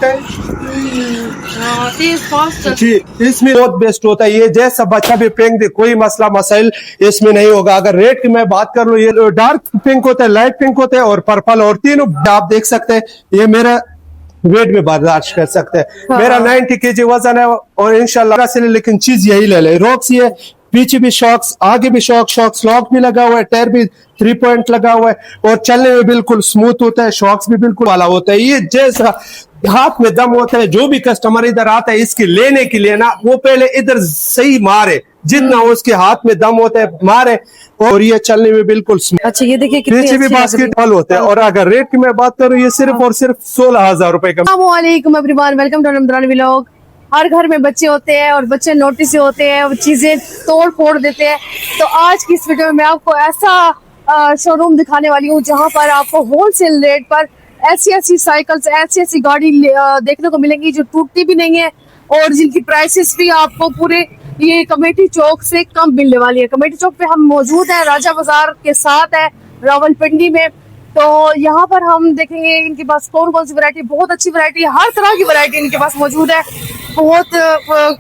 सकते हैं जी। इसमें बहुत बेस्ट होता है, ये जैसा बच्चा भी फेंक दे कोई मसला मसाइल इसमें नहीं होगा। अगर रेट की मैं बात कर लूँ, ये डार्क पिंक होता है, लाइट पिंक होता है और पर्पल, और तीनों आप देख सकते हैं। ये मेरा वेट में बर्दाश्त कर सकते हैं। मेरा 90 kg वजन है और इंशाल्लाह से, लेकिन चीज यही ले ले। रॉक्स ये पीछे भी शॉक्स, आगे भी शॉक्स लॉक भी लगा हुआ है, टायर भी 3 पॉइंट लगा हुआ है और चलने में बिल्कुल स्मूथ होता है। शॉक्स भी बिल्कुल वाला होता है। ये जैसा हाथ में दम होता है, जो भी कस्टमर इधर आता है इसके लेने के लिए ना, वो पहले इधर सही मारे, जितना उसके हाथ में दम होता है मारे, और ये चलने में बिल्कुल स्मूथ। अच्छा, ये देखिए पीछे भी बास्केट फल होते हैं। और अगर रेट की मैं बात करूँ, ये सिर्फ और सिर्फ 16,000 रुपए का। अस्सलामुअलैकुम everyone, welcome to Ramzan vlog. हर घर में बच्चे होते हैं और बच्चे नोटिस होते हैं और चीजें तोड़ फोड़ देते हैं। तो आज की इस वीडियो में मैं आपको ऐसा शोरूम दिखाने वाली हूँ जहाँ पर आपको होलसेल रेट पर ऐसी साइकिल्स, ऐसी गाड़ी देखने को मिलेंगी जो टूटती भी नहीं है और जिनकी प्राइसेस भी आपको पूरे ये कमेटी चौक से कम मिलने वाली है। कमेटी चौक पे हम मौजूद हैं, राजा बाजार के साथ है रावलपिंडी में। तो यहाँ पर हम देखेंगे इनके पास कौन कौन सी वैरायटी, बहुत अच्छी वैरायटी, हर तरह की वैरायटी इनके पास मौजूद है। बहुत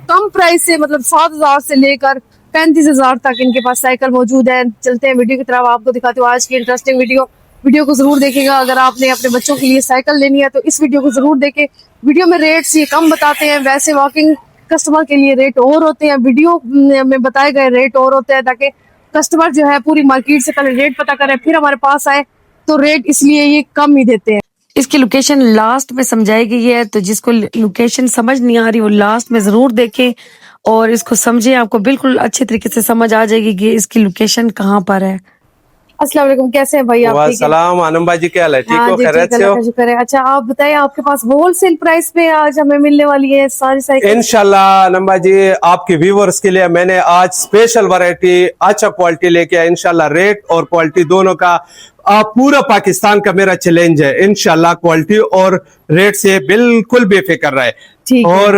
कम प्राइस से, मतलब 7,000 से लेकर 35,000 तक इनके पास साइकिल मौजूद है। चलते हैं वीडियो की तरफ, आपको दिखाते हो आज की इंटरेस्टिंग वीडियो को जरूर देखिएगा। अगर आपने अपने बच्चों के लिए साइकिल लेनी है तो इस वीडियो को जरूर देखें। वीडियो में रेट्स ये कम बताते हैं, वैसे वॉकिंग कस्टमर के लिए रेट और होते हैं, वीडियो में बताए गए रेट और होते हैं, ताकि कस्टमर जो है पूरी मार्केट से पहले रेट पता करे फिर हमारे पास आए, तो रेट इसलिए ये कम ही देते हैं। इसकी लोकेशन लास्ट में समझाई गई है, तो जिसको लोकेशन समझ नहीं आ रही वो लास्ट में जरूर देखें और इसको समझें, आपको बिल्कुल अच्छे तरीके से समझ आ जाएगी कि इसकी लोकेशन कहाँ पर है। अस्सलाम वालेकुम, कैसे हैं भाई आप? सलाम आनम भाई जी, क्या हाल है? ठीक हो? खैरियत से हो? शुक्र है। अच्छा, आप बताइए, आपके पास होलसेल प्राइस पे आज हमें मिलने वाली है सारी साइकिल? इंशाल्लाह आनम भाई जी, आपके व्यूवर्स के लिए मैंने आज स्पेशल वैरायटी, अच्छा क्वालिटी लेके आया। इंशाल्लाह रेट और क्वालिटी दोनों का पूरा पाकिस्तान का मेरा चैलेंज है। इंशाल्लाह क्वालिटी और रेट से बिल्कुल बेफिक्र रहे। और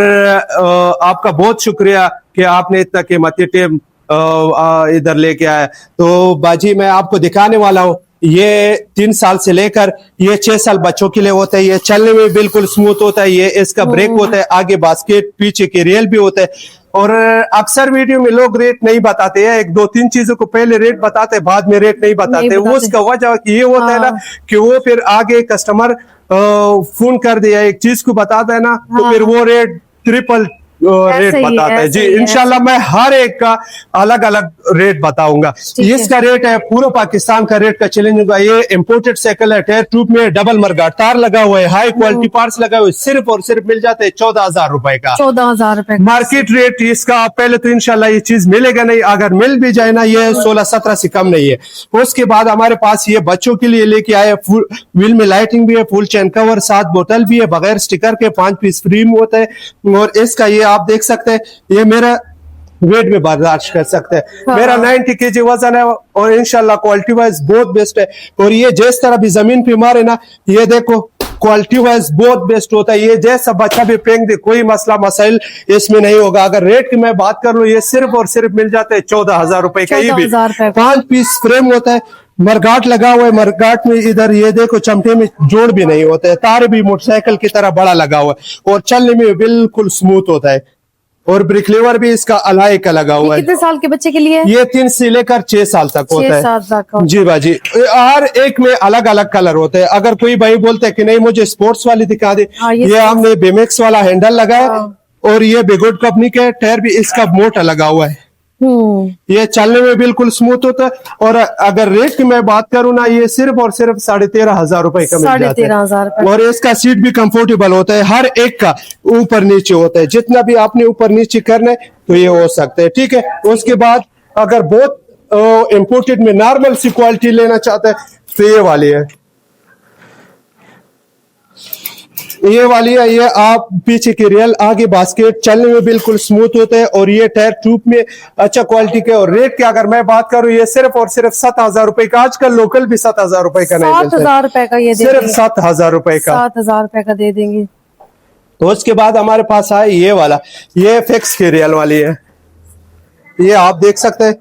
आपका बहुत शुक्रिया कि आपने इतना कीमती टेम इधर लेके आया। तो बाजी मैं आपको दिखाने वाला हूँ, ये 3 साल से लेकर ये 6 साल बच्चों के लिए होता है। ये चलने में बिल्कुल स्मूथ होता है। ये इसका ब्रेक होता है, आगे बास्केट, पीछे के रेल भी होता है। और अक्सर वीडियो में लोग रेट नहीं बताते हैं, 1-2-3 चीजों को पहले रेट बताते हैं, बाद में रेट नहीं बताते। उसका वजह ये होता है ना कि वो फिर आगे कस्टमर फोन कर दिया एक चीज को बताता है ना, तो फिर वो रेट ट्रिपल रेट बताता है जी। इंशाल्लाह मैं हर एक का अलग अलग रेट बताऊंगा। इसका रेट है, पूरा पाकिस्तान का रेट का चैलेंज होगा। ये इंपोर्टेड साइकिल है, टायर ट्यूब में डबल मरगाट तार लगा हुआ है, हाई क्वालिटी पार्ट्स लगा हुआ है। सिर्फ और सिर्फ मिल जाते हैं 14,000 रुपए का। 14,000 रुपए मार्केट रेट इसका पहले तो इंशाल्लाह ये चीज मिलेगा नहीं, अगर मिल भी जाए ना ये 16-17 से कम नहीं है। उसके बाद हमारे पास ये बच्चों के लिए लेके आए, फुल व्हील में लाइटिंग भी है, फुल चेन कवर, 7 बोतल भी है, बगैर स्टिकर के 5 पीस फ्री में होता है। और इसका ये आप देख सकते हैं, ये मेरा वेट में बर्दाश्त कर सकते हैं। मेरा 90 kg वजन है और इंशाल्लाह क्वालिटी वाइज बहुत बेस्ट है। और ये जिस तरह भी जमीन पे मारे ना, ये देखो क्वालिटी वाइज बहुत बेस्ट होता है। ये जैसा बच्चा भी फेंक दे कोई मसला मसाइल इसमें नहीं होगा। अगर रेट की मैं बात कर लूँ, ये सिर्फ और सिर्फ मिल जाते हैं 14,000 रुपए का। ये भी 5 पीस फ्रेम होता है, मरगाट लगा हुआ है। मरगाट में इधर ये देखो चमटे में जोड़ भी नहीं होते हैं, तार भी मोटरसाइकिल की तरह बड़ा लगा हुआ है और चलने में बिल्कुल स्मूथ होता है। और ब्रिक लीवर भी इसका अलाई का लगा हुआ है। कितने साल के बच्चे के लिए? ये 3 से लेकर 6 साल तक होता है जी बाजी। हर एक में अलग अलग कलर होते हैं। अगर कोई भाई बोलते हैं कि नहीं मुझे स्पोर्ट्स वाली दिखा दे, ये हमने बेमेक्स वाला हैंडल लगाया और ये बिगुड कंपनी के टायर भी इसका मोटा लगा हुआ है। ये चलने में बिल्कुल स्मूथ होता है। और अगर रेट की मैं बात करूँ ना, ये सिर्फ और सिर्फ 13,500 रुपए का मिल जाता है। और इसका सीट भी कंफर्टेबल होता है, हर एक का ऊपर नीचे होता है, जितना भी आपने ऊपर नीचे करना है तो ये हो सकता है, ठीक है। उसके बाद अगर बहुत इम्पोर्टेड में नॉर्मल सी क्वालिटी लेना चाहता है तो ये वाली है, ये वाली है। ये आप पीछे की रेल, आगे बास्केट, चलने में बिल्कुल स्मूथ होते हैं। और ये टायर ट्यूब में अच्छा क्वालिटी के। और रेट की अगर मैं बात करूं, ये सिर्फ और सिर्फ 7,000 रुपए का। आजकल लोकल भी 7,000 रुपए का नहीं मिलता। 7,000 रुपए का ये सिर्फ 7,000 रुपए का, 7,000 रुपए का दे देंगे। तो उसके बाद हमारे पास आए ये वाला, ये फिक्स की रेल वाली है। ये आप देख सकते हैं,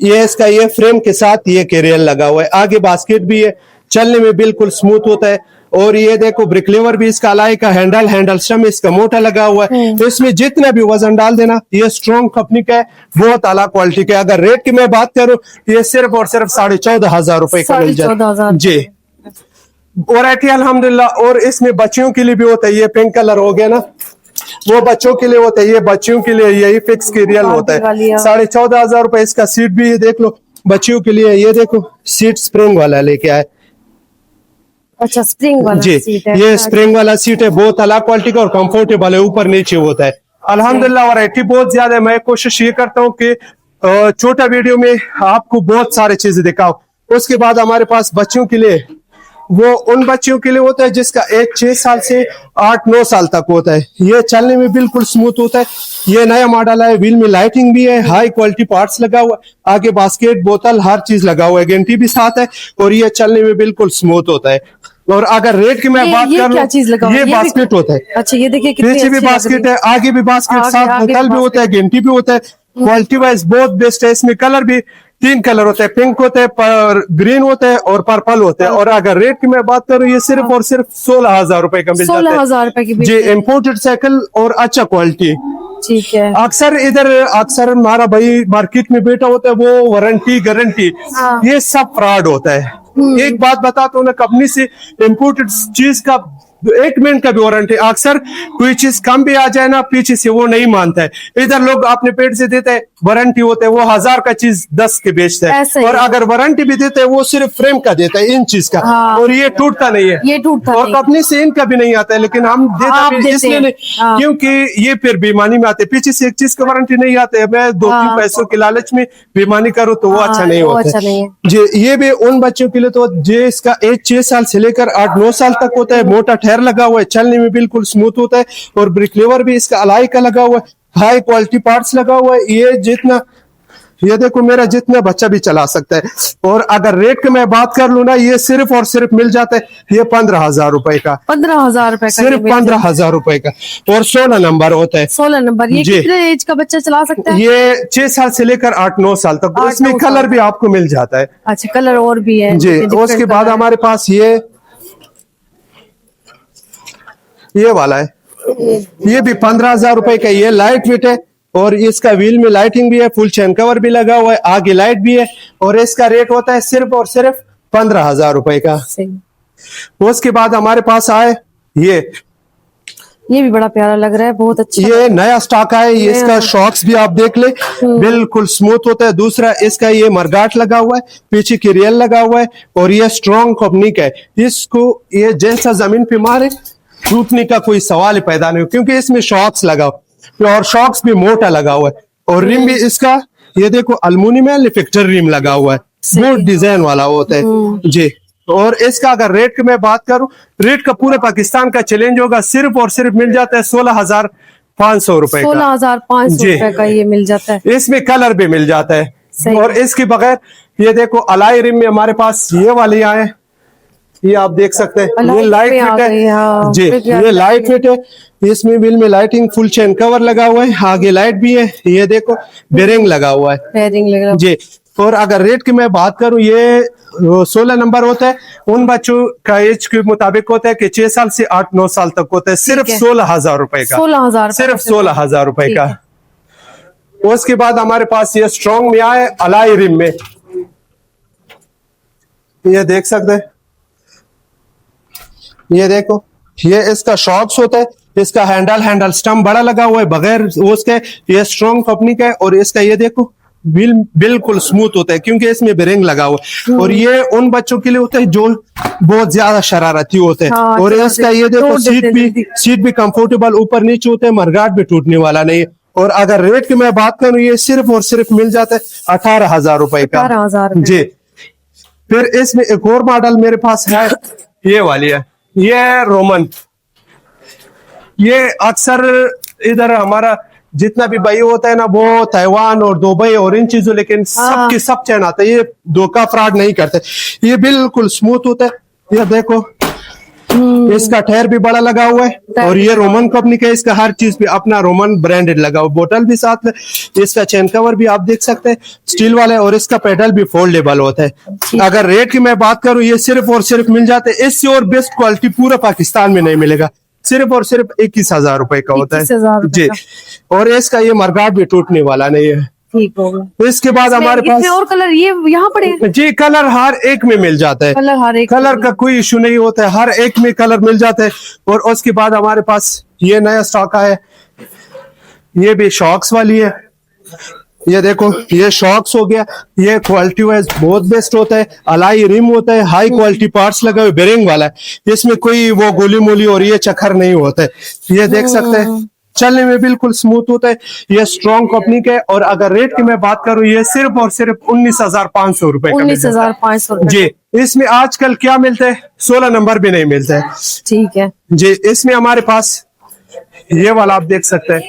ये इसका ये फ्रेम के साथ ये केरियल लगा हुआ है, आगे बास्केट भी है, चलने में बिल्कुल स्मूथ होता है। और ये देखो ब्रिक लीवर भी इसका अलाई का, हैंडल स्टम इसका मोटा लगा हुआ है। तो इसमें जितना भी वजन डाल देना, ये स्ट्रॉन्ग कंपनी का है, बहुत आला क्वालिटी का। अगर रेट की मैं बात करूं, ये सिर्फ और सिर्फ 14,500 रुपए का मिल जाता 14,500 जी। वैरायटी अल्हम्दुलिल्लाह। और इसमें बच्चियों के लिए भी होता है, ये पिंक कलर हो गया ना, वो बच्चों के लिए होता है, ये बच्चियों के लिए यही फिक्स की रियल होता है। 14,500 रुपए इसका। सीट भी देख लो बच्चियों के लिए, ये देखो सीट स्प्रिंग वाला लेके आए। अच्छा, स्प्रिंग वाला जी, सीट है। ये स्प्रिंग वाला सीट है, बहुत अलग क्वालिटी का और कंफर्टेबल है, ऊपर नीचे होता है। अल्हम्दुलिल्लाह वैरायटी बहुत ज्यादा है। मैं कोशिश ये करता हूँ कि छोटा वीडियो में आपको बहुत सारी चीजें दिखाओ। उसके बाद हमारे पास बच्चों के लिए, वो उन बच्चों के लिए होता है जिसका एज 6 साल से 8-9 साल तक होता है। ये चलने में बिल्कुल स्मूथ होता है। ये नया मॉडल है, व्हील में लाइटिंग भी है, हाई क्वालिटी पार्ट्स लगा हुआ है, आगे बास्केट बोतल हर चीज लगा हुआ है, गारंटी भी साथ है, और ये चलने में बिल्कुल स्मूथ होता है। और अगर रेट की मैं बात क्या चीज लगा करूं, हुआ ये है? बास्केट होता है। अच्छा, ये देखिए कितनी पीछे भी अच्छी लग बास्केट रही है, आगे भी बास्केट, आगे- साथ आगे भी बोतल भी होता है, गारंटी भी होता है। क्वालिटी वाइज बहुत बेस्ट है। इसमें कलर भी 3 कलर होते हैं, पिंक होते हैं, ग्रीन होते हैं और पर्पल होते हैं। और अगर रेट की मैं बात करूं, ये सिर्फ और सिर्फ 16,000 रुपए का मिल जाता है। 16,000 रुपए की जी, इम्पोर्टेड साइकिल और अच्छा क्वालिटी। ठीक है। अक्सर हमारा भाई मार्केट में बैठा होता है, वो वारंटी गारंटी, हाँ। ये सब फ्रॉड होता है। एक बात बताता हूँ ना, कंपनी से इम्पोर्टेड चीज का 1 मिनट का भी वारंटी। अक्सर कोई चीज कम भी आ जाए ना, पीछे से वो नहीं मानता है। इधर लोग अपने पेट से देते हैं, वारंटी होते है, वो 1000 का चीज 10 के बेचता है। ऐसे ही। और अगर वारंटी भी देते हैं, वो सिर्फ फ्रेम का देता है, इन चीज का। हाँ। और ये टूटता नहीं है, ये टूटता और नहीं। कंपनी से इनका भी नहीं आता है, लेकिन हम आप देते देते इसलिए हैं। नहीं, हाँ। क्योंकि ये फिर बेईमानी में आते हैं। पीछे से एक चीज का वारंटी नहीं आते है, मैं 2 हाँ। पैसों के लालच में बेईमानी करूँ तो वो हाँ, अच्छा नहीं वो होता अच्छा नहीं है। जी। ये भी उन बच्चों के लिए तो जिसका एज 6 साल से लेकर 8-9 साल तक होता है, मोटा टायर लगा हुआ है, चलने में बिल्कुल स्मूथ होता है, और ब्रिक लीवर भी इसका अलाई का लगा हुआ है, हाई क्वालिटी पार्ट्स लगा हुआ है। ये देखो मेरा जितना बच्चा भी चला सकता है। और अगर रेट की मैं बात कर लूँ ना, ये सिर्फ और सिर्फ मिल जाता है, ये 15,000 रुपए का, 15,000 रुपए का सिर्फ 15,000 रुपए का। और 16 नंबर होता है। 16 नंबर। ये जी। कितने एज का बच्चा चला सकता है? ये 6 साल से लेकर 8-9 साल तक। 8-9 इसमें कलर साल। भी आपको मिल जाता है अच्छा, कलर और भी है जी। different उसके बाद कलर। हमारे पास ये वाला है, ये भी 15,000 रुपए का। ये लाइट वेट है, और इसका व्हील में लाइटिंग भी है, फुल चैन कवर भी लगा हुआ है, आगे लाइट भी है, और इसका रेट होता है सिर्फ और सिर्फ 15,000 रुपए का। सही। उसके बाद हमारे पास आए ये भी बड़ा प्यारा लग रहा है, बहुत अच्छा। ये नया स्टॉक है। ये इसका शॉक्स भी आप देख ले, बिल्कुल स्मूथ होता है। दूसरा इसका ये मरगाट लगा हुआ है, पीछे की रियल लगा हुआ है, और ये स्ट्रॉन्ग कंपनी का है। इसको ये जैसा जमीन पे मारे टूटने का कोई सवाल ही पैदा नहीं हो, क्योंकि इसमें शॉक्स लगा हुआ, और शॉक्स भी मोटा लगा हुआ है। और रिम भी इसका ये देखो अल्मुनियम है, लिफिक्टर रिम लगा हुआ है, बहुत डिजाइन वाला होता है जी। और इसका अगर रेट की मैं बात करूं, रेट का पूरे पाकिस्तान का चैलेंज होगा, सिर्फ और सिर्फ मिल जाता है 16,500 रुपए का। 16,500 जी। रुपए का ये मिल जाता है। इसमें कलर भी मिल जाता है। सही। और इसके बगैर ये देखो अलाई रिम में हमारे पास ये वाली आए, ये आप देख सकते हैं, ये लाइट पे आ फिट गई, है हाँ। जी। ये लाइट फिट है, इसमें व्हील में लाइटिंग, फुल चैन कवर लगा हुआ है, आगे लाइट भी है, ये देखो बेरिंग लगा हुआ है फेयरिंग लग रहा है। जी। और अगर रेट की मैं बात करूं, ये 16 नंबर होता है, उन बच्चों का एज के मुताबिक होता है कि 6 साल से 8-9 साल तक होता है, सिर्फ 16,000 रुपए का, 16,000 सिर्फ 16,000 रुपए ठीक का। है। उसके बाद हमारे पास ये स्ट्रॉन्ग में आए अलाई रिम में, ये देख सकते हैं, ये देखो ये इसका शॉक्स होता है, इसका हैंडल स्टम्प बड़ा लगा हुआ है, बगैर उसके ये स्ट्रॉन्ग कंपनी का है। और इसका ये देखो बिल्कुल स्मूथ होता है, क्योंकि इसमें बेरिंग लगा हुआ है। और ये उन बच्चों के लिए होता है जो बहुत ज्यादा शरारती होते हैं। हाँ, और इसका ये देखो तोड़ देते हैं सीट भी कंफर्टेबल ऊपर नीचे होते हैं, मरगाट भी टूटने वाला नहीं है। और अगर रेट की मैं बात करूं, ये सिर्फ और सिर्फ मिल जाता है 18,000 रुपए का 18,000 जी। फिर इसमें एक और मॉडल मेरे पास है, ये वाली है, ये रोमन। ये अक्सर इधर हमारा जितना भी भाई होता है ना, वो ताइवान और दुबई और इन चीजों, लेकिन सबके सब चैन आता है, ये धोखा फ्रॉड नहीं करते। ये बिल्कुल स्मूथ होता है, ये देखो इसका टायर भी बड़ा लगा हुआ है और ये रोमन कंपनी का, इसका हर चीज पे अपना रोमन ब्रांडेड लगा हुआ, बोतल भी साथ में, इसका चेन कवर भी आप देख सकते हैं स्टील वाला है और इसका पेडल भी फोल्डेबल होता है। अगर रेट की मैं बात करूं, ये सिर्फ और सिर्फ मिल जाते हैं, इससे और बेस्ट क्वालिटी पूरा पाकिस्तान में नहीं मिलेगा, सिर्फ और सिर्फ 21,000 रुपए का होता है 21,000 रुपए जी। और इसका ये मरगाट भी टूटने वाला नहीं है। ठीक होगा। इसके बाद हमारे इसमें पास और कलर ये यहाँ पड़े हैं? जी कलर हर एक में मिल जाता है, कलर हर एक कलर का कोई इशू नहीं होता है, हर एक में कलर मिल जाता है। और उसके बाद हमारे पास ये नया स्टॉक है, ये भी शॉक्स वाली है, ये देखो ये शॉक्स हो गया, ये क्वालिटी वाइज बहुत बेस्ट होता है, अलाई रिम होता है, हाई क्वालिटी पार्ट्स लगे हुए, बेरिंग वाला है, इसमें कोई वो गोली मोली और ये चक्कर नहीं होता है, ये देख सकते हैं, चलने में बिल्कुल स्मूथ होता है, ये स्ट्रॉन्ग कंपनी का है। और अगर रेट की मैं बात करूं, ये सिर्फ और सिर्फ 19,500 रुपए का मिलता है। 19,500 जी। इसमें आजकल क्या मिलता है, 16 नंबर भी नहीं मिलता है ठीक है जी। इसमें हमारे पास ये वाला आप देख सकते हैं,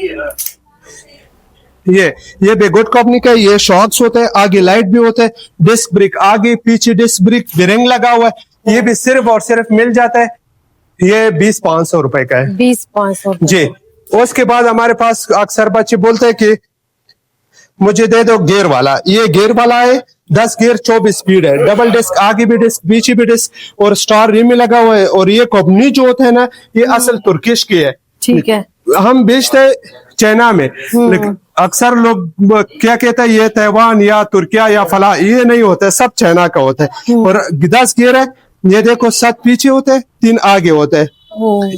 ये भी गुड कंपनी का, ये शॉक्स होते हैं, आगे लाइट भी होता है, डिस्क ब्रेक आगे पीछे डिस्क ब्रेक बेरिंग लगा हुआ है, ये भी सिर्फ और सिर्फ मिल जाता है, ये 20,500 रुपए का है 20,500 जी। उसके बाद हमारे पास अक्सर बच्चे बोलते हैं कि मुझे दे दो गियर वाला, ये गियर वाला है, 10 गियर 24 स्पीड है, डबल डिस्क आगे भी डिस्क पीछे भी डिस्क और स्टार रिम में लगा हुआ है। और ये कंपनी जो होता है ना, ये असल तुर्किश की है, ठीक है। हम बेचते हैं चाइना में, लेकिन अक्सर लोग क्या कहते हैं, ये ताइवान या तुर्किया या फला, ये नहीं होता है, सब चाइना का होता है। और 10 गियर है, ये देखो 7 पीछे होते हैं, 3 आगे होते हैं,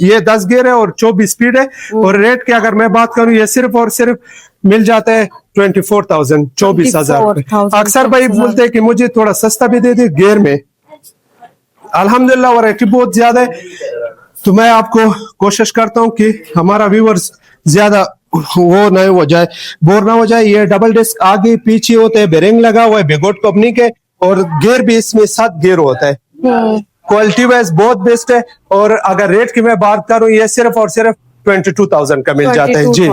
ये 10 गियर है और 24 स्पीड है। और रेट की अगर मैं बात करूं, ये सिर्फ और सिर्फ मिल जाता है 24,000 24,000। अक्सर भाई बोलते हैं कि मुझे थोड़ा सस्ता भी दे दे गियर में, अल्हम्दुलिल्लाह वैरायटी बहुत ज्यादा है, तो मैं आपको कोशिश करता हूं कि हमारा व्यूअर्स ज्यादा वो नहीं हो जाए, बोर ना हो जाए। ये डबल डिस्क आगे पीछे होते हैं, बेरिंग लगा हुआ है बेगोट कंपनी के, और गियर भी इसमें 7 गियर होता है, क्वालिटी वाइज बहुत बेस्ट है। और अगर रेट की मैं बात करूं, ये सिर्फ और सिर्फ 22,000 का मिल जाता है जी।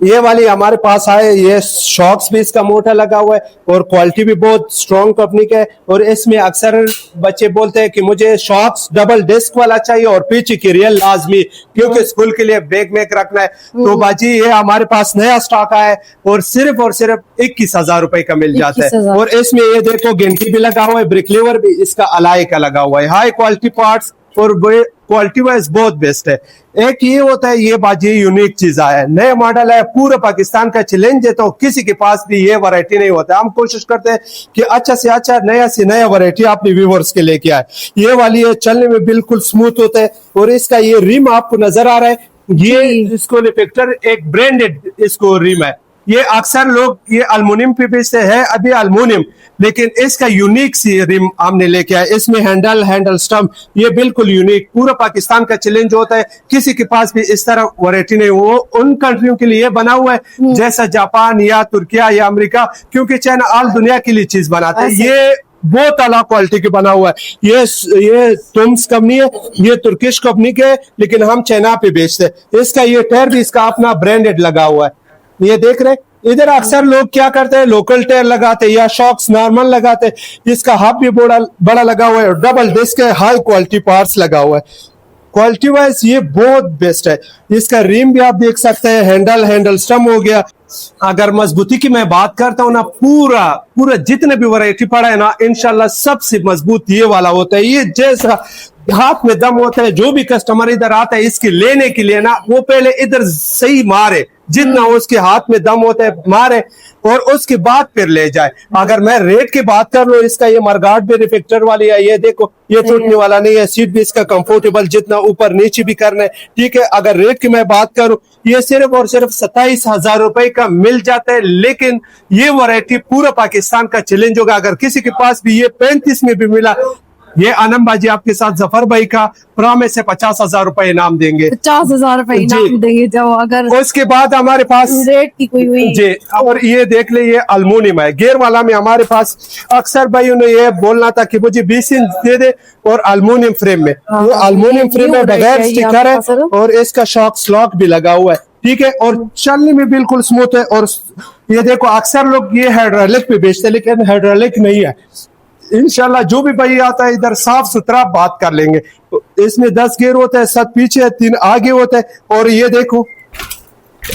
ये वाली हमारे पास आए, ये शॉक्स भी इसका मोटा लगा हुआ है और क्वालिटी भी बहुत स्ट्रॉन्ग कंपनी का है। और इसमें अक्सर बच्चे बोलते हैं कि मुझे शॉक्स डबल डिस्क वाला चाहिए और पीछे की रियल लाजमी, क्योंकि स्कूल के लिए बैग में रखना है। तो बाजी ये हमारे पास नया स्टॉक आया है और सिर्फ 21,000 रुपए का मिल जाता है। और इसमें ये देखो घंटी भी लगा हुआ है, ब्रिक लीवर भी इसका अलाई का लगा हुआ है, हाई क्वालिटी पार्ट्स और क्वालिटी वाइज बहुत बेस्ट है। एक ये होता है, ये बाजी यूनिक चीज आया है, नया मॉडल है, पूरा पाकिस्तान का चैलेंज है, तो किसी के पास भी ये वैरायटी नहीं होता। हम कोशिश करते हैं कि अच्छा से अच्छा नया से नया वैरायटी अपने व्यूअर्स के लेके आए। ये वाली है, चलने में बिल्कुल स्मूथ होता है। और इसका ये रिम आपको नजर आ रहा है, ये इसको लिफेक्टर एक ब्रांडेड इसको रिम है। ये अक्सर लोग ये अल्मुनियम पे बेचते हैं, अभी अल्मुनियम, लेकिन इसका यूनिक सी रिम हमने लेके आए। इसमें हैंडल स्टम्प, ये बिल्कुल यूनिक, पूरा पाकिस्तान का चैलेंज होता है, किसी के पास भी इस तरह वैरायटी नहीं। वो उन कंट्रियों के लिए बना हुआ है जैसा जापान या तुर्किया या अमेरिका, क्योंकि चाइना आल दुनिया के लिए चीज बनाता है, ये बहुत अला क्वालिटी के बना हुआ है। ये टुम्स कंपनी है, ये तुर्किश कंपनी के, लेकिन हम चाइना पे बेचते हैं। इसका ये टायर भी इसका अपना ब्रांडेड लगा हुआ है, ये देख रहे। इधर अक्सर लोग क्या करते हैं, लोकल टायर लगाते हैं या शॉक्स नॉर्मल लगाते हैं। इसका हब भी बड़ा लगा हुआ है, डबल डिस्क है, हाई क्वालिटी पार्ट्स लगा हुआ है, क्वालिटी वाइज ये बहुत बेस्ट है। इसका रिम भी आप देख सकते हैं, हैंडल स्टम हो गया। अगर मजबूती की मैं बात करता हूँ ना, पूरा जितने भी वैरायटी पड़ा है ना, इंशाल्लाह सबसे मजबूत ये वाला होता है। ये जैसा हाथ में दम होता है, जो भी कस्टमर इधर आता है इसके लेने के लिए ना, वो पहले इधर सही मारे, जितना उसके हाथ में दम होता है मारे और उसके बाद फिर ले जाए। अगर मैं रेट की बात कर लूं, इसका ये मरगाट भी रिफ्लेक्टर वाली है, ये देखो ये टूटने वाला नहीं है, सीट भी इसका कंफर्टेबल, जितना ऊपर नीचे भी करना है, ठीक है। अगर रेट की मैं बात करूं, ये सिर्फ और सिर्फ 27,000 रुपए का मिल जाता है, लेकिन ये वैरायटी पूरा पाकिस्तान का चैलेंज होगा। अगर किसी के पास भी ये 35 में भी मिला, ये आनम बाजी आपके साथ जफर भाई का प्रॉमिस है 50,000 रुपए इनाम देंगे, 50,000 रुपए इनाम देंगे जो अगर उसके बाद हमारे पास रेट की कोई हुई जी। और ये देख ले, ये अल्मुनियम है, गियर वाला में हमारे पास अक्सर भाई ने ये बोलना था कि मुझे 20 इंच दे दे और अल्मुनियम फ्रेम में, वो अल्मुनियम फ्रेम में बगैर स्टिकर है और इसका शॉक स्लॉक भी लगा हुआ है, ठीक है। और चलने में बिल्कुल स्मूथ है। और ये देखो अक्सर लोग ये हाइड्रोलिक पे बेचते हैं, लेकिन हाइड्रोलिक नहीं है, इंशाल्लाह जो भी भाई आता है इधर साफ सुथरा बात कर लेंगे। इसमें 10 गियर होता है, 7 पीछे 3 आगे होता है। और ये देखो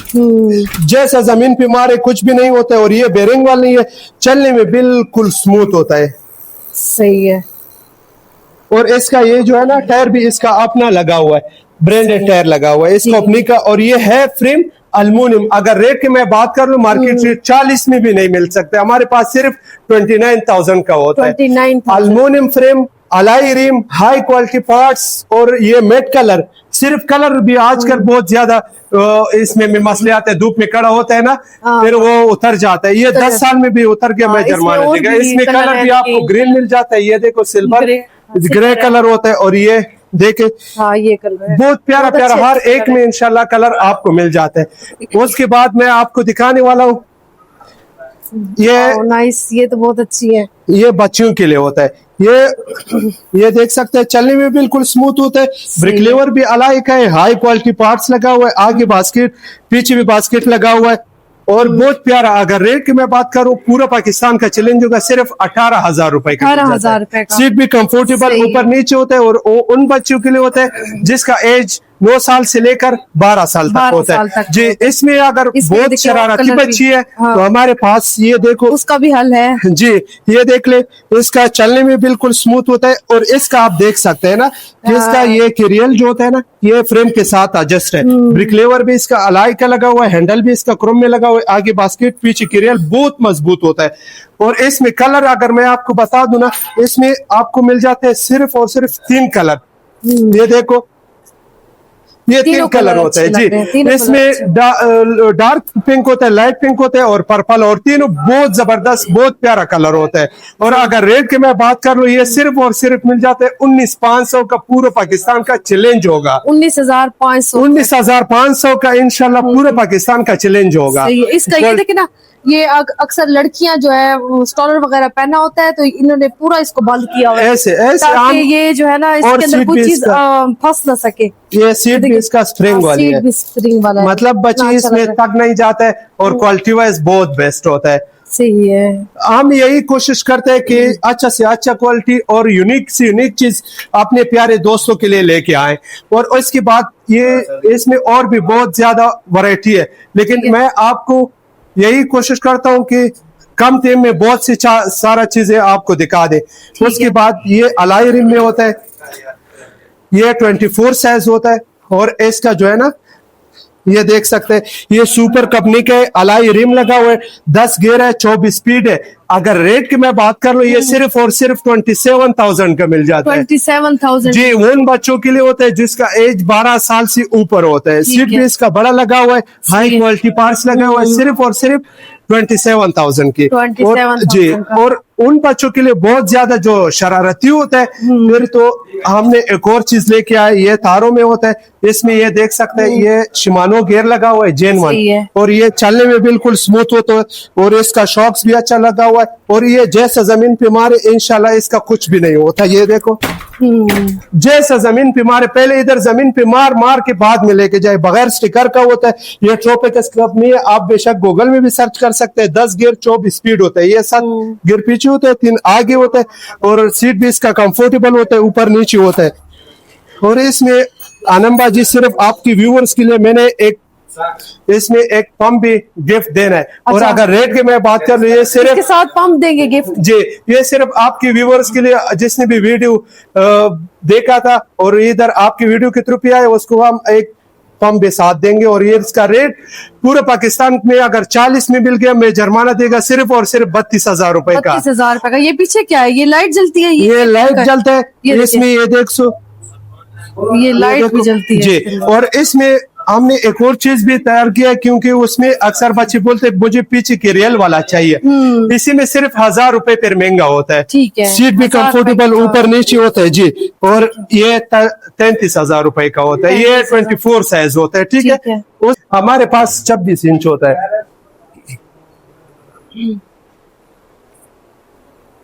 जैसा जमीन पे मारे कुछ भी नहीं होता है। और ये बेरिंग वाली है, चलने में बिल्कुल स्मूथ होता है। सही है। और इसका ये जो है ना टायर भी इसका अपना लगा हुआ है, ब्रांडेड टायर लगा हुआ है इस कंपनी का। और ये है फ्रेम अल्युमिनियम। अगर रेट की मैं बात कर लूं मार्केट रेट 40 में भी नहीं मिल सकते, हमारे पास सिर्फ 29,000 का होता है। 29,000 aluminium frame, alloy rim, high quality parts. और ये मेट कलर, सिर्फ कलर भी आजकल बहुत ज्यादा इसमें भी मसले आते हैं, धूप में खड़ा होता है ना फिर वो उतर जाता है। ये 10 साल में भी उतर गया, मैं जुर्माना देगा। इसमें कलर भी आपको ग्रीन मिल जाता है, ये देखो सिल्वर ग्रे कलर होता है। और ये देखे ये कलर है, बहुत प्यारा प्यारा, हर एक में इंशाल्लाह कलर आपको मिल जाता है। उसके बाद मैं आपको दिखाने वाला हूँ ये नाइस, ये तो बहुत अच्छी है। ये बच्चों के लिए होता है। ये देख सकते हैं, चलने में बिल्कुल स्मूथ होता है। ब्रिक लेवर भी अलाई का है, हाई क्वालिटी पार्ट्स लगा हुआ है, आगे बास्केट पीछे भी बास्केट लगा हुआ है। और बहुत प्यारा, अगर रेट की मैं बात करूं पूरा पाकिस्तान का चैलेंज होगा, सिर्फ 18,000 रुपए का। 18,000 रुपए का। सीट भी कंफर्टेबल ऊपर नीचे होता है। और उन बच्चों के लिए होता है जिसका एज 9 साल से लेकर 12 साल तक होता है जी। इसमें अगर बहुत शरारती बच्ची है तो हमारे पास ये देखो उसका भी हल है जी। ये देख ले, इसका चलने में बिल्कुल स्मूथ होता है। और इसका आप देख सकते हैं ना कि इसका ये कैरियल जो होता है ना ये फ्रेम के साथ एडजस्ट है। ब्रिक लेवर भी इसका अलाई का लगा हुआ है, हैंडल भी इसका क्रोम में लगा हुआ है, आगे बास्केट पीछे कैरियल बहुत मजबूत होता है। और इसमें कलर अगर मैं आपको बता दूं ना, इसमें आपको मिल जाते हैं सिर्फ और सिर्फ 3 कलर। ये देखो ये 3 कलर होता है जी। इसमें डार्क पिंक होता है, लाइट पिंक होता है और पर्पल। और तीनों बहुत जबरदस्त बहुत प्यारा कलर होता है। और अगर रेट की मैं बात कर लूं ये सिर्फ और सिर्फ मिल जाते हैं 19,500 का। पूरा पाकिस्तान का चैलेंज होगा 19,500 19,500 का इंशाल्लाह पूरे पाकिस्तान का चैलेंज होगा। इसका ये देखिए ना, ये अक्सर लड़कियां जो है स्टॉलर वगैरह पहना होता है तो इन्होंने पूरा इसको बंद किया हुआ है ऐसे ताकि ये जो है ना इसके अंदर कोई चीज फंस ना सके। ये सीट भी इसका स्प्रिंग वाली है, स्प्रिंग वाला है, मतलब बच्चे इसमें तक नहीं जाता है। और क्वालिटी वाइज बहुत बेस्ट होता है। सही है। हम यही कोशिश करते हैं कि अच्छा से अच्छा क्वालिटी और यूनिक से यूनिक चीज अपने प्यारे दोस्तों के लिए लेके आए। और इसके बाद ये इसमें और भी बहुत ज्यादा वैरायटी है, लेकिन मैं आपको यही कोशिश करता हूं कि कम टाइम में बहुत सी सारा चीजें आपको दिखा दे। उसके बाद ये अलाई रिम में होता है, ये 24 साइज होता है। और इसका जो है ना ये देख सकते हैं, ये सुपर कंपनी का अलाई रिम लगा हुआ है, 10 गियर है, 24 स्पीड है। अगर रेट की मैं बात कर लूं ये सिर्फ और सिर्फ 27,000 का मिल जाता है। 27,000 जी। उन बच्चों के लिए होता है जिसका एज 12 साल से ऊपर होता है। सीट भी इसका बड़ा लगा हुआ है, हाई क्वालिटी पार्ट्स लगा हुआ है, सिर्फ और सिर्फ 27,000 की। और जी, और उन बच्चों के लिए बहुत ज्यादा जो शरारती होता है फिर तो हमने एक और चीज लेके आए, ये तारों में होता है। इसमें ये देख सकते हैं ये शिमानो गियर लगा हुआ है जेन 1। और ये चलने में बिल्कुल स्मूथ होता है। और इसका शॉक्स भी अच्छा लगा हुआ है। और ये जैसा जमीन पे मारे इंशाल्लाह इसका कुछ भी नहीं होता। ये देखो जैसा जमीन पे मारे, पहले इधर जमीन पे मार मार के बाद में लेके जाए, बगैर स्टिकर का होता है। ये ट्रोपिकस कंपनी है, आप बेशक गूगल में भी सर्च कर सकते हैं। 10 गियर 24 स्पीड होता है। ये 7 गियर पीछे होता है, 3 आगे होता है। और सीट भी इसका कंफर्टेबल होता है, ऊपर नीचे होता है। और इसमें आनंदा जी सिर्फ आपकी व्यूअर्स के लिए मैंने इसमें एक पंप भी गिफ्ट देना है। अच्छा। और अगर रेट की मैं बात कर रही हूँ सिर्फ इसके साथ पंप देंगे गिफ्ट जी। ये सिर्फ आपकी व्यूअर्स के लिए जिसने भी वीडियो देखा था और इधर आपकी वीडियो के थ्रू पे आए उसको हम एक पंप भी साथ देंगे। और ये इसका रेट पूरे पाकिस्तान में अगर 40 में मिल गया मैं जुर्माना देगा सिर्फ और सिर्फ 32,000 रुपए का। 32,000 रुपए का। ये पीछे क्या है? ये लाइट जलती है? ये लाइट जलता है इसमें, ये देख सो ये लाइट भी जलती है जी। और इसमें हमने एक और चीज भी तैयार किया क्योंकि उसमें अक्सर बच्चे बोलते हैं मुझे पीछे के रियल वाला चाहिए। इसी में सिर्फ 1,000 रुपए पर महंगा होता है। ठीक है। सीट भी कंफर्टेबल ऊपर नीचे होता है जी। और ये 33,000 रुपए का होता है। ये 24 साइज होता है। ठीक है। हमारे पास 26 इंच होता है।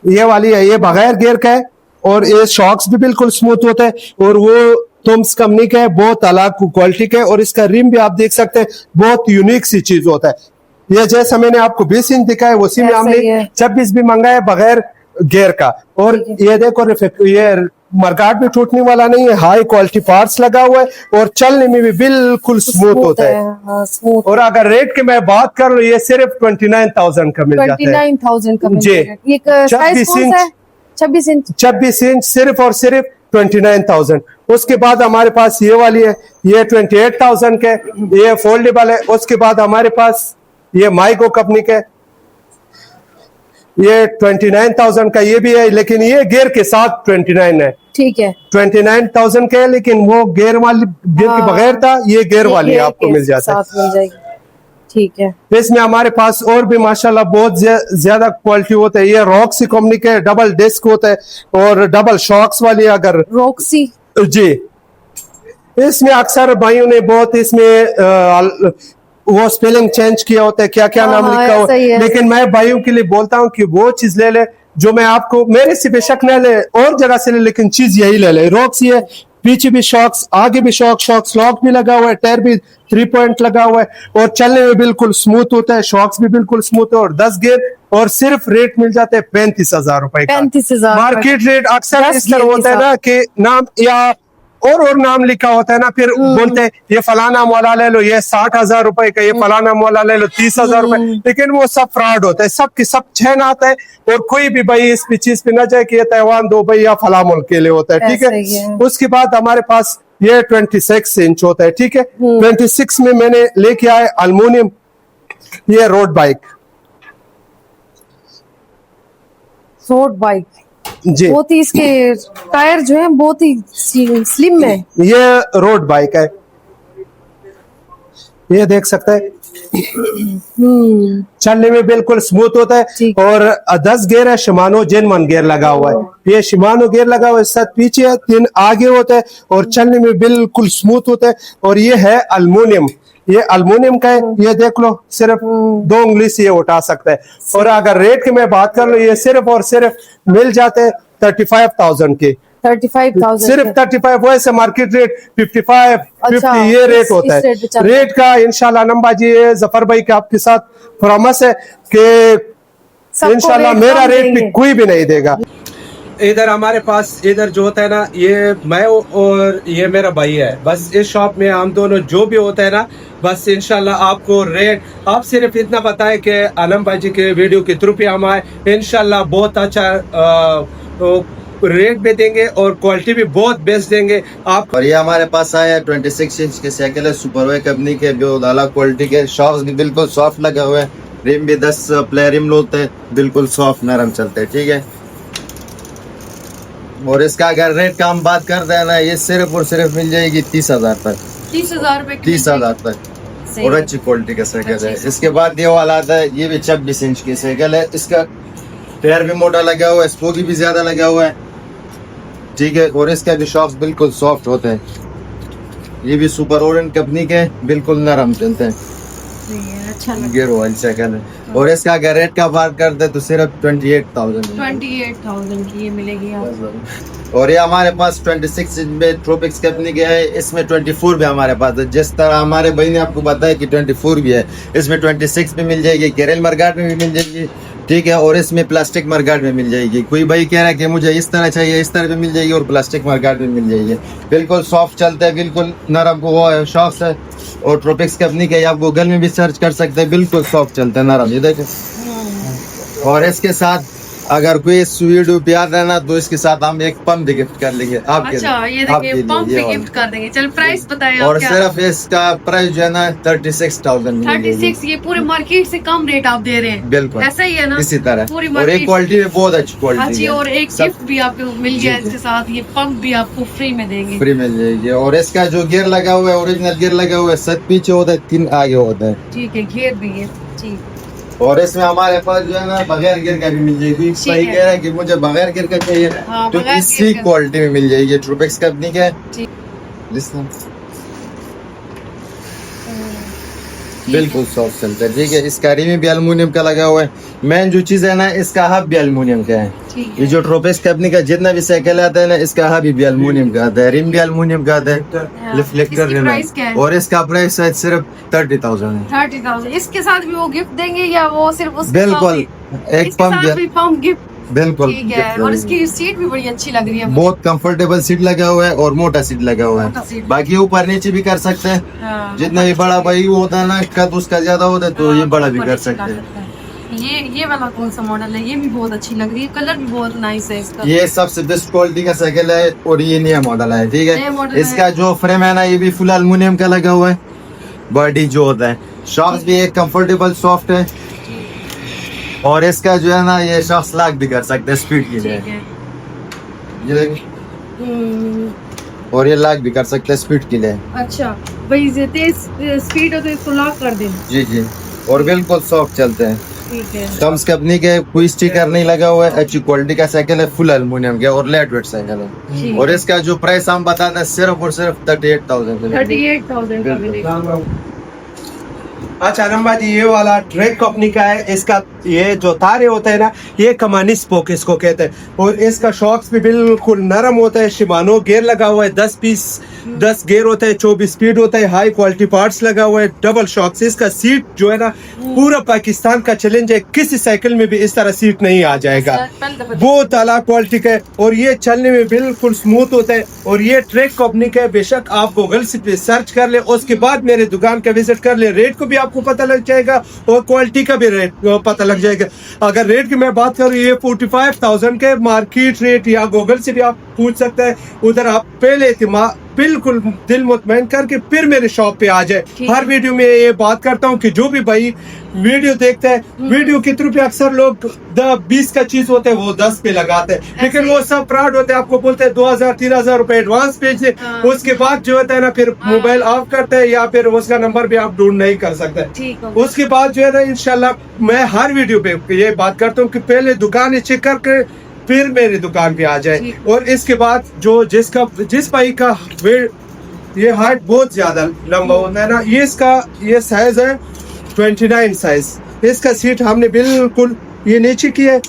ये वाली है, ये बगैर गियर का है। और ये शॉक्स भी बिल्कुल स्मूथ होता है। और वो थॉम्स कंपनी का है, बहुत अलग क्वालिटी का है। और इसका रिम भी आप देख सकते हैं, बहुत यूनिक सी चीज होता है। ये जैसा मैंने आपको 20 इंच दिखाया उसी में हमने 26 भी मंगाया बगैर गियर का। और ये देखो ये मरगाट भी टूटने वाला नहीं है, हाई क्वालिटी पार्ट्स लगा हुआ है और चलने में भी बिल्कुल स्मूथ होता है। हाँ, स्मूथ। और अगर रेट की मैं बात कर लूँ, ये सिर्फ 29,000 का मिल जाता है। 29,000 का मिल जी। जाएगा। ये साइज कौन सा है? 26 इंच। 26 इंच सिर्फ और सिर्फ 29,000। उसके बाद हमारे पास ये वाली है, ये 28,000 के, ये फोल्डेबल है। उसके बाद हमारे पास ये माइको कंपनी के, ये 29,000 का ये भी है, लेकिन ये गियर के साथ 29 है। ठीक है। 29,000 के है, लेकिन वो गियर वाली गियर के बगैर था, ये गियर वाली आपको मिल जाता है। साथ मिल जाएगी। ठीक है। इसमें हमारे पास और भी माशाल्लाह बहुत ज्यादा क्वालिटी होता है। ये रॉक्सी कंपनी के डबल डिस्क होता है और डबल शॉक्स वाली। अगर रॉक्सी जी, इसमें अक्सर भाइयों ने बहुत इसमें वो स्पेलिंग चेंज किया होता है, क्या क्या नाम लिखा हो, लेकिन मैं भाइयों के लिए बोलता हूँ कि वो चीज ले ले जो मैं आपको, मेरे से बेशक न ले और जगह से ले, लेकिन चीज यही ले ले। रॉक्सी है, पीछे भी शॉक्स, आगे भी शॉक्स लॉक भी लगा हुआ है, टायर भी 3 पॉइंट लगा हुआ है और चलने में बिल्कुल स्मूथ होता है। शॉक्स भी बिल्कुल स्मूथ है और 10 गियर। और सिर्फ रेट मिल जाते हैं 35,000 रुपए का। 35,000 मार्केट रेट अक्सर इस तरह होता है ना कि नाम या और नाम लिखा होता है ना, फिर बोलते हैं ये फलाना मौला ले लो, ये 60,000 रुपए का, ये फलाना मौला ले लो 30,000 रुपए, लेकिन वो सब फ्रॉड होता है। सब की सब चैन आता है और कोई भी भाई इस चीज पे ना जाए कि ये तैवान दो भाई या फला मुल्क के लिए होता है। ठीक है। उसके बाद हमारे पास ये 26 इंच होता है। ठीक है। 26 में मैंने लेके आए अल्मुनियम, ये रोड बाइक जी। बहुत ही इसके टायर जो है बहुत ही स्लिम है। ये रोड बाइक है, ये देख सकते हैं, चलने में बिल्कुल स्मूथ होता है। और 10 गियर है, शिमानो जेनवन गियर लगा हुआ है। ये शिमानो गियर लगा हुआ है, 7 पीछे है, 3 आगे होता है और चलने में बिल्कुल स्मूथ होता है। और ये है अल्मुनियम, ये अल्मुनियम का है, ये देख लो, सिर्फ 2 उंगली से ये उठा सकता है। और अगर रेट की मैं बात कर लूं, ये सिर्फ और सिर्फ मिल जाते हैं 35,000 के। 35,000 सिर्फ 35, वैसे मार्केट रेट 55, 50 ये रेट होता है। रेट का इंशाल्लाह नंबर जी, जफर भाई का आपके साथ प्रॉमिस है कि इंशाल्लाह मेरा रेट भी कोई भी नहीं देगा। इधर हमारे पास इधर जो होता है ना, ये मैं और ये मेरा भाई है, बस इस शॉप में हम दोनों जो भी होता है ना, बस इंशाल्लाह आपको रेट आप सिर्फ इतना बताएं कि आलम भाई जी के वीडियो के थ्रू पे हम आए, इंशाल्लाह बहुत अच्छा रेट भी देंगे और क्वालिटी भी बहुत बेस्ट देंगे आप। और ये हमारे पास आया 26 इंच के साइकिल है, सुपरवे कंपनी के, बहुत आला क्वालिटी के। शॉक्स भी बिल्कुल सॉफ्ट लगे हुए हैं, रिम भी 10 प्ले रिम होते हैं, बिल्कुल सॉफ्ट नरम चलते हैं। ठीक है। और इसका अगर रेट का हम बात करते हैं ना, ये सिर्फ और सिर्फ मिल जाएगी 30,000 तक। 30,000 रुपए 30,000 तक और अच्छी क्वालिटी का साइकिल है। इसके बाद ये वाला आता है, ये भी 26 इंच की साइकिल है। इसका टायर भी मोटा लगा हुआ है, स्पोकी भी ज्यादा लगा हुआ है। ठीक है। और इसका भी शॉक्स बिल्कुल सॉफ्ट होते हैं। ये भी सुपर ओरेंट कंपनी के, बिल्कुल नरम चलते हैं। अच्छा गियर ऑयल साइकिल है। और इसका अगर रेट का बात करते हैं तो सिर्फ 28,000 की ये मिलेगी आपको। और ये हमारे पास 26 इंच में ट्रोपिक्स कंपनी के है। इसमें 24 भी हमारे पास है। जिस तरह हमारे भाई ने आपको बताया कि 24 भी है, इसमें 26 भी मिल जाएगी, केरल मरगाट में भी मिल जाएगी। ठीक है। और इसमें प्लास्टिक मरगाट में मिल जाएगी। कोई भाई कह रहा है कि मुझे इस तरह चाहिए, इस तरह भी मिल जाएगी और प्लास्टिक मरगाट में मिल जाएगी। बिल्कुल सॉफ्ट चलता है, बिल्कुल नरम को वो है, शॉक्स है। और ट्रोपिक्स कंपनी के आप गूगल में भी सर्च कर सकते हैं, बिल्कुल सॉफ्ट चलता है, नरम। ये देखें। और इसके साथ अगर कोई वीडियो पे आता है ना, तो इसके साथ हम एक पंप गिफ्ट कर लेंगे आपके। अच्छा, ये देखिए पंप भी गिफ्ट कर देंगे। चल प्राइस बताएं आप। और सिर्फ इसका प्राइस जो है ना 36,000। 36, ये पूरे मार्केट से कम रेट आप दे रहे हैं। बिल्कुल ऐसा ही है ना, इसी तरह। पूरी और एक क्वालिटी में बहुत अच्छी क्वालिटी है। और एक गिफ्ट भी आपको मिल गया इसके साथ, ये पंप भी आपको फ्री में देंगे। फ्री मिल जाएगी। और इसका जो गियर लगा हुआ है, ओरिजिनल गियर लगा हुआ है, 7 पीछे होता है, 3 आगे होता है। ठीक है। गियर भी है। ठीक। और इसमें हमारे पास जो है ना बगैर गियर का भी मिल जाएगी। भाई कह रहा है कि मुझे बगैर गियर का चाहिए, तो इसी क्वालिटी में मिल जाएगी। ट्रूपेक्स कंपनी का है, बिल्कुल सॉफ्ट चलता है। ठीक है। इसका रिम भी एल्युमिनियम का लगा हुआ है। मेन जो चीज है ना, इसका हब भी एल्युमिनियम का है। ये जो ट्रोपेक्स कंपनी का जितना भी साइकिल आता है ना, इसका हब भी एल्युमिनियम का आता है, रिम भी एल्युमिनियम का आता है, रिफ्लेक्टर रिम है। और इसका प्राइस है सिर्फ 30,000 है। 30,000। इसके साथ भी वो गिफ्ट देंगे या वो सिर्फ उसके बिल्कुल एक पंप गिफ्ट? बिल्कुल ठीक है, और इसकी सीट भी बड़ी अच्छी लग रही है। बहुत कंफर्टेबल सीट लगा हुआ है और मोटा सीट लगा हुआ मोटा है। सीट। बाकी ऊपर नीचे भी कर सकते हैं, हाँ। जितना ये बड़ा भाई होता है ना कद उसका ज्यादा होता है तो ये बड़ा भी कर सकते हैं। ये वाला कौन सा मॉडल है? ये भी बहुत अच्छी लग रही है, कलर भी बहुत नाइस है इसका। ये सबसे बेस्ट क्वालिटी का साइकिल है और ये नया मॉडल है, ठीक नया मॉडल है। इसका है। जो फ्रेम है ना ये भी फुल एल्युमिनियम का लगा हुआ है। बॉडी जो होता है शॉक्स भी एक कंफर्टेबल सॉफ्ट है और इसका जो है ना ये शॉक्स लॉक भी कर सकते हैं स्पीड के लिए। ठीक है। ये देखिए, और ये लॉक भी कर सकते हैं स्पीड के लिए। अच्छा भाई, तेज स्पीड हो तो इसको लॉक कर दे। जी जी, और बिल्कुल सॉफ्ट चलते हैं। ठीक है। टम्स कंपनी के कोई स्टिकर नहीं लगा हुआ है, अच्छी क्वालिटी का साइकिल है, फुल एल्युमिनियम का और लाइट वेट साइकिल है। ठीक और है। इसका जो प्राइस हम बताते हैं सिर्फ और सिर्फ 38,000। 38,000 का मिलेगा। अच्छा रंबा जी, ये वाला ट्रैक कंपनी का है। इसका ये जो तारे होते हैं ना, ये कमानी स्पोक इसको कहते हैं और इसका शॉक्स भी बिल्कुल नरम होता है। शिमानो गेयर लगा हुआ है, 10 गेयर होता है, 24 स्पीड होता है, हाई क्वालिटी पार्ट्स लगा हुआ है, डबल शॉक्स। इसका सीट जो है ना पूरा पाकिस्तान का चैलेंज है, किसी साइकिल में भी इस तरह सीट नहीं आ जाएगा। बहुत आला क्वालिटी का है और ये चलने में बिल्कुल स्मूथ होता है। और ये ट्रैक कंपनी का है, बेशक आप गूगल से सर्च कर ले, उसके बाद मेरे दुकान का विजिट कर ले, रेट को भी आपको पता लग जाएगा और क्वालिटी का भी रेट पता लग जाएगा। अगर रेट की मैं बात करूँ, ये 45,000 के मार्केट रेट, या गूगल से भी आप पूछ सकते हैं। उधर आप पहले बिल्कुल दिल मुतमैन करके फिर मेरे शॉप पे आ जाए। हर वीडियो में ये बात करता हूँ कि जो भी भाई वीडियो देखता है, वीडियो के थ्रू पे अक्सर लोग 20 का चीज होते हैं वो 10 पे लगाते हैं, लेकिन वो सब फ्रॉड होते हैं। आपको बोलते हैं 2,000-3,000 रुपए एडवांस भेज दे, उसके बाद जो होता है ना फिर मोबाइल ऑफ करते हैं या फिर उसका नंबर भी आप ढूंढ नहीं कर सकते। उसके बाद जो है ना इंशाल्लाह मैं हर वीडियो पे ये बात करता हूँ कि पहले दुकान चेक करके फिर मेरी दुकान पे आ जाए। और इसके बाद जिस भाई का वेट, ये हाइट बहुत ज्यादा लंबा होता है ना, ये साइज है 29 साइज। इसका सीट हमने बिल्कुल ये नीचे की है,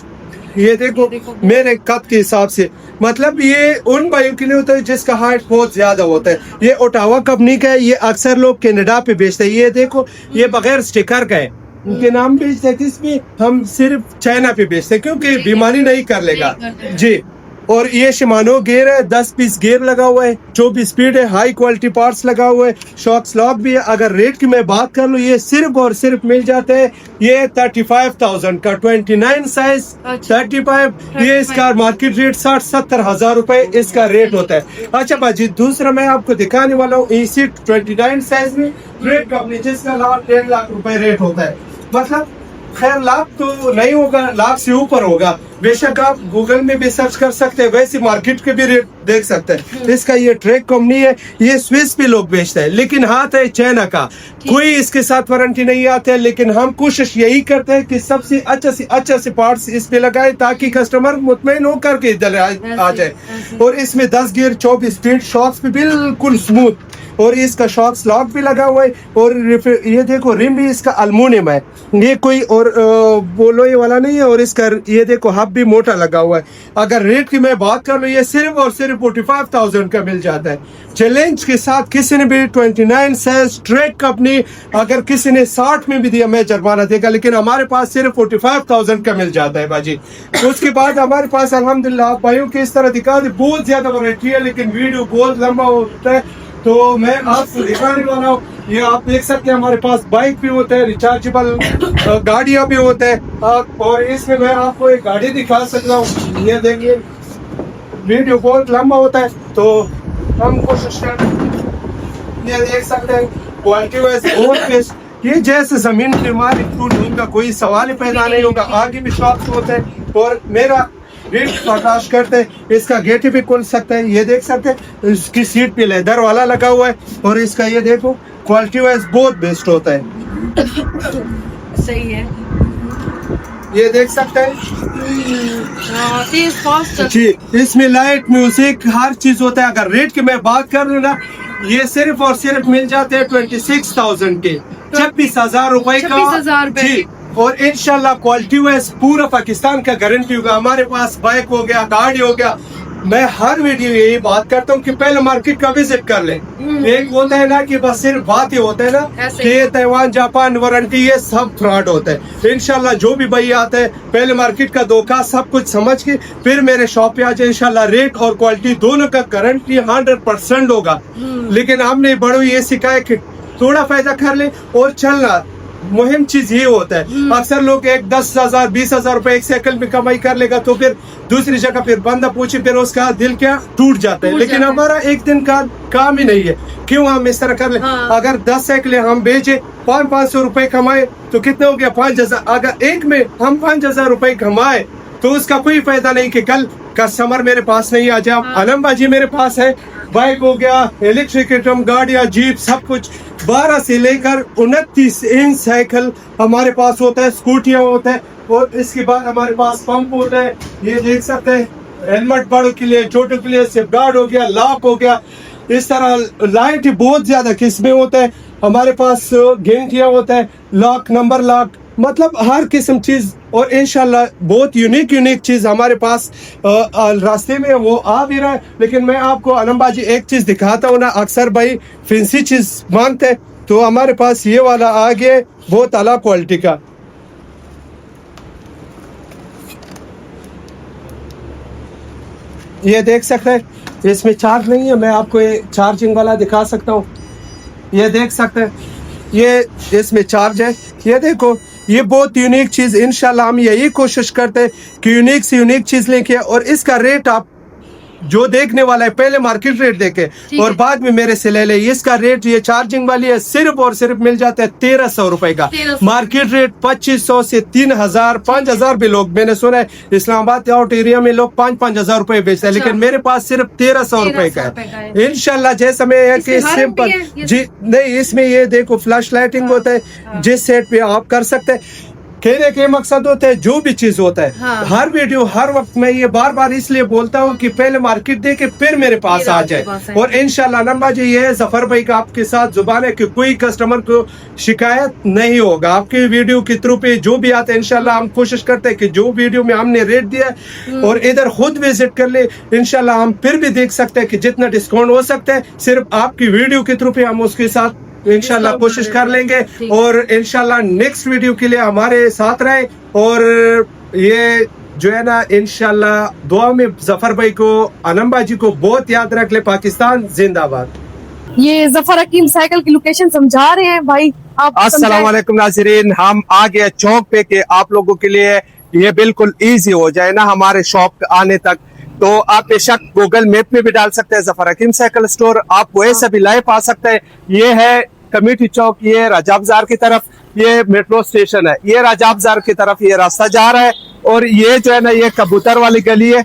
ये देखो मेरे कद के हिसाब से। मतलब ये उन भाइयों के लिए होता है जिसका हाइट बहुत ज्यादा होता है। ये ओटावा कंपनी का है, ये अक्सर लोग कनाडा पे बेचते हैं। ये देखो ये बगैर स्टिकर का है, उनके नाम बेचते हैं, किसमें हम सिर्फ चाइना पे बेचते हैं क्योंकि बीमारी नहीं कर लेगा जी। और ये शिमानो गेयर है, 10 पीस गेयर लगा हुआ है, 24 स्पीड है, हाई क्वालिटी पार्ट्स लगा हुआ है, शॉक्स लॉक भी है। अगर रेट की मैं बात कर लूँ, ये सिर्फ और सिर्फ मिल जाते हैं ये 35,000 का 29 साइज। 35 ये इसका मार्केट रेट 60-70 हजार रुपए इसका रेट होता है। अच्छा बाजी, दूसरा मैं आपको दिखाने वाला हूँ इसी 29 साइज में रेट कंपनी, जिसका 10 लाख रुपए रेट होता है। मतलब खैर लाख तो नहीं होगा, लाख से ऊपर होगा। बेशक आप गूगल में भी सर्च कर सकते हैं, वैसे मार्केट के भी रेट देख सकते हैं। इसका ये ट्रैक कंपनी है, ये स्विस पे लोग बेचते हैं, लेकिन हाथ है चाइना का, कोई इसके साथ वारंटी नहीं आते है। लेकिन हम कोशिश यही करते हैं कि सबसे अच्छा से पार्ट्स इस पे लगाए ताकि कस्टमर मुतमईन होकर के इधर आ जाए। और इसमें 10 गियर, 24 स्पीड, शॉक्स भी बिल्कुल स्मूथ और इसका शॉक्स लॉक भी लगा हुआ है। और ये देखो रिम भी इसका एल्युमिनियम है, ये कोई और बोलोए वाला नहीं है। और इसका ये देखो हब भी मोटा लगा हुआ है। अगर रेट की मैं बात कर लूँ, ये सिर्फ और सिर्फ 45,000 का मिल जाता है चैलेंज के साथ। किसी ने भी 29 साइज ट्रैक कंपनी, अगर किसी ने 60 में भी दिया मैं जुर्माना देगा, लेकिन हमारे पास सिर्फ 45,000 का मिल जाता है बाजी। उसके बाद हमारे पास अल्हम्दुलिल्लाह भाइयों के इस तरह दिखा दे, बहुत ज्यादा वैरायटी है, लेकिन वीडियो बहुत लंबा होता है तो मैं आपको दिखाने वाला हूँ। ये आप देख सकते हैं हमारे पास बाइक भी होता है, रिचार्जेबल गाड़ियाँ भी होते हैं। और इसमें मैं आपको एक गाड़ी दिखा सकता हूँ। ये देखिए वीडियो बहुत लंबा होता है तो हम कोशिश करते हैं। ये देख सकते हैं क्वालिटी वाइज बहुत बेस्ट। ये जैसे जमीन की हमारी उनका कोई सवाल ही पैदा नहीं होगा। आगे भी शॉप्स होते हैं और मेरा रेट बर्दाश्त करते हैं। इसका गेट भी खुल सकता है, ये देख सकते हैं। इसकी सीट पे लेदर वाला लगा हुआ है और इसका ये देखो क्वालिटी वाइज बहुत बेस्ट होता है। सही है, ये देख सकते हैं तेज फास्ट जी। इसमें लाइट, म्यूजिक, हर चीज होता है। अगर रेट की मैं बात कर लूँ ना, ये सिर्फ और सिर्फ मिल जाते हैं 26,000 के, 26,000 रुपए का 26,000 जी। और इंशाल्लाह क्वालिटी वाइज पूरा पाकिस्तान का गारंटी होगा। हमारे पास बाइक हो गया, गाड़ी हो गया, मैं हर वीडियो यही बात करता हूँ कि पहले मार्केट का विजिट कर ले। एक होता है ना कि बस सिर्फ बात ही होता है ना ऐसे कि ये ताइवान जापान वारंटी ये सब फ्रॉड होता है। इंशाल्लाह जो भी भैया आता है पहले मार्केट का धोखा सब कुछ समझ के फिर मेरे शॉप पे आ जाए। इंशाल्लाह रेट और क्वालिटी दोनों का गारंटी 100% होगा। लेकिन हमने बड़ों ये सिखाया कि थोड़ा फायदा कर ले और चलना। मुहिम चीज ये होता है, अक्सर लोग एक 10,000 20,000 रुपए एक साइकिल में कमाई कर लेगा तो फिर दूसरी जगह फिर बंदा पूछे फिर उसका दिल क्या टूट जाता है। लेकिन हमारा एक दिन का काम ही नहीं है, क्यों हम इस तरह कर ले। अगर 10 साइकिलें हम बेचे 500 रुपए कमाए तो कितने हो गया 5,000। अगर एक में हम 5,000 रुपए कमाए तो उसका कोई फायदा नहीं कि कल कस्टमर मेरे पास नहीं आ जाए। आलमबाजी मेरे पास है, बाइक हो गया, इलेक्ट्रिक आइटम, गाड़ियाँ, जीप, सब कुछ 12 से लेकर 29 इंच साइकिल हमारे पास होता है, स्कूटियाँ होता है। और इसके बाद हमारे पास पंप होता है, ये देख सकते हैं। हेलमेट बड़ों के लिए, छोटों के लिए, सेफ गार्ड हो गया, लॉक हो गया। इस तरह लाइट बहुत ज्यादा किस्में होता है हमारे पास, घंटियाँ होता है, लॉक, नंबर लॉक, मतलब हर किस्म चीज। और इंशाल्लाह बहुत यूनिक चीज हमारे पास रास्ते में वो आ भी रहा है। लेकिन मैं आपको आलमबाजी एक चीज दिखाता हूँ ना, अक्सर भाई फैंसी चीज मांगते हैं तो हमारे पास ये वाला आ गया बहुत आला क्वालिटी का। ये देख सकते हैं, इसमें चार्ज नहीं है, मैं आपको ये चार्जिंग वाला दिखा सकता हूँ। ये देख सकते हैं, ये इसमें चार्ज है। ये देखो, ये बहुत यूनिक चीज। इंशाल्लाह हम यही कोशिश करते हैं कि यूनिक से यूनिक चीज लेके, और इसका रेट आप जो देखने वाला है पहले मार्केट रेट देखे और बाद में मेरे से ले ले। इसका रेट ये चार्जिंग वाली है सिर्फ और सिर्फ मिल जाता है 1,300 रुपए का। मार्केट रेट 2,500 से 3,000 5,000 भी लोग, मैंने सुना है इस्लामाबाद आउट एरिया में लोग 5,000 रुपए बेचते हैं। लेकिन मेरे पास सिर्फ 1,300 रुपए का है। इंशाल्लाह जैसा मैं एक सिंपल जी नहीं, इसमें ये देखो फ्लैश लाइटिंग होता है, जिस सेट पे आप कर सकते हैं। कहने के मकसद होता है जो भी चीज होता है, हर वीडियो हर वक्त मैं ये बार बार इसलिए बोलता हूँ कि पहले मार्केट दे के फिर मेरे पास आ जाए। और इंशाल्लाह आलमबाजी ये जफर भाई का आपके साथ जुबान है कि कोई कस्टमर को शिकायत नहीं होगा। आपके वीडियो के थ्रू पे जो भी आता है इंशाल्लाह हम कोशिश करते हैं कि जो वीडियो में हमने रेट दिया और इधर खुद विजिट कर ले, इंशाल्लाह हम फिर भी देख सकते हैं कि जितना डिस्काउंट हो सकता है सिर्फ आपकी वीडियो के थ्रू पे हम उसके साथ इंशाल्लाह कोशिश कर लेंगे। और इंशाल्लाह नेक्स्ट वीडियो के लिए हमारे साथ रहे। और ये जो है ना इंशाल्लाह दुआ में जफर भाई को, आलमबाजी को बहुत याद रख ले। पाकिस्तान जिंदाबाद। ये जफर हकीम साइकिल की लोकेशन समझा रहे हैं भाई आप। अस्सलाम वालेकुम नाज़रीन, हम आ गए चौक पे कि आप लोगों के लिए ये बिल्कुल इजी हो जाए ना हमारे शॉप आने तक। तो आप बेशक गूगल मैप में भी डाल सकते हैं जफर हकीम साइकिल स्टोर, आप वैसे भी लाइव आ सकते हैं। ये है कमेटी चौक, ये राजा बाजार की तरफ, ये मेट्रो स्टेशन है, ये राजा बाजार की तरफ ये रास्ता जा रहा है। और ये जो है ना ये कबूतर वाली गली है,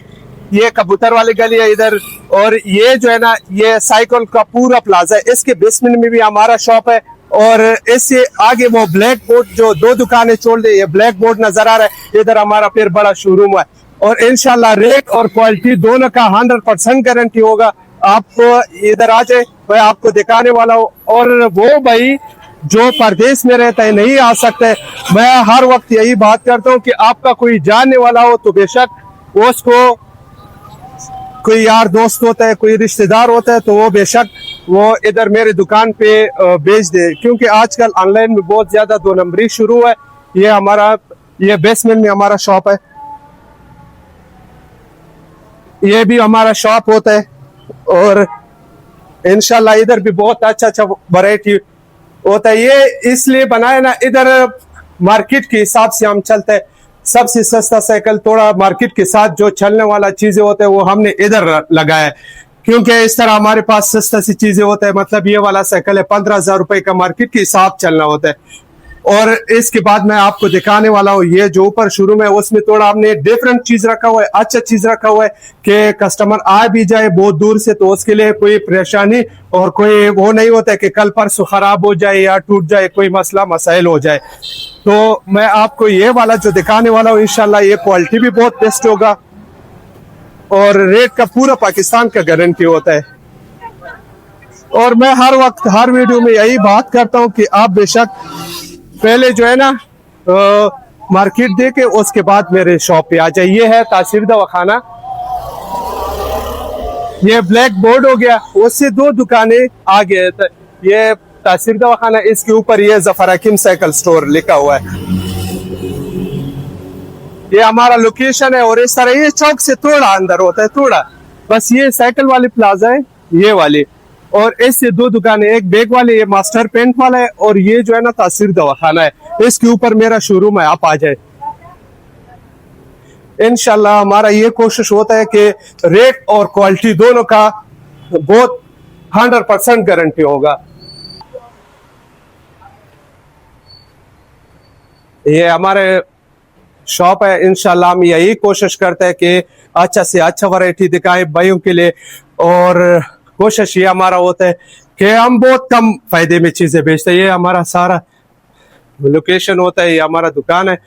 ये कबूतर वाली गली है इधर। और ये जो है ना ये साइकिल का पूरा प्लाजा है, इसके बेसमेंट में भी हमारा शॉप है। और इससे आगे वो ब्लैक बोर्ड जो 2 दुकानें छोड़ दे, ये ब्लैक बोर्ड नजर आ रहा है, इधर हमारा फिर बड़ा शोरूम है। और इंशाल्लाह रेट और क्वालिटी दोनों का 100% गारंटी होगा। आप इधर आ जाए, मैं आपको दिखाने वाला हूँ। और वो भाई जो परदेश में रहता है नहीं आ सकते, मैं हर वक्त यही बात करता हूँ कि आपका कोई जानने वाला हो तो बेशक उसको, कोई यार दोस्त होता है, कोई रिश्तेदार होता है तो वो बेशक वो इधर मेरे दुकान पे बेच दे। क्योंकि आजकल ऑनलाइन में बहुत ज्यादा 2 नंबरी शुरू है। ये हमारा ये बेसमेंट में हमारा शॉप है, ये भी हमारा शॉप होता है। और इंशाल्लाह इधर भी बहुत अच्छा वैरायटी होता है। ये इसलिए बनाया ना, इधर मार्केट के हिसाब से हम चलते हैं। सबसे सस्ता साइकिल थोड़ा मार्केट के साथ जो चलने वाला चीजें होते हैं वो हमने इधर लगाया है। क्योंकि इस तरह हमारे पास सस्ता सी चीजें होता है। मतलब ये वाला साइकिल है 15,000 रुपए का, मार्केट के हिसाब चलना होता है। और इसके बाद मैं आपको दिखाने वाला हूँ ये जो ऊपर शुरू में उसमें थोड़ा हमने डिफरेंट चीज रखा हुआ है, अच्छा चीज रखा हुआ है कि कस्टमर आ भी जाए बहुत दूर से तो उसके लिए कोई परेशानी और कोई वो नहीं होता है कि कल परसों खराब हो जाए या टूट जाए, कोई मसला मसाइल हो जाए। तो मैं आपको ये वाला जो दिखाने वाला हूँ इंशाल्लाह ये क्वालिटी भी बहुत बेस्ट होगा और रेट का पूरा पाकिस्तान का गारंटी होता है। और मैं हर वक्त हर वीडियो में यही बात करता हूँ कि आप बेशक पहले जो है ना मार्केट दे के उसके बाद मेरे शॉप पे आ जाइए। है तासीर दवाखाना, ये ब्लैक बोर्ड हो गया, उससे 2 दुकानें आगे तो ये तासीर दवाखाना, इसके ऊपर ये जफर हकीम साइकिल स्टोर लिखा हुआ है। ये हमारा लोकेशन है। और इस तरह ये चौक से थोड़ा अंदर होता है, थोड़ा बस ये साइकिल वाली प्लाजा है ये वाली, और इससे 2 दुकानें, एक बैग वाले ये मास्टर पेंट वाला है, और ये जो है ना तासीर दवाखाना है, इसके ऊपर मेरा शोरूम है, आप आ जाए। इंशाल्लाह हमारा ये कोशिश होता है कि रेट और क्वालिटी दोनों का बहुत 100% गारंटी होगा। ये हमारे शॉप है, इंशाल्लाह हम यही कोशिश करते हैं कि अच्छा से अच्छा वैरायटी दिखाए भाइयों के लिए, और कोशिश ये हमारा होता है कि हम बहुत कम फायदे में चीजें बेचते हैं। ये हमारा सारा लोकेशन होता है, ये हमारा दुकान है।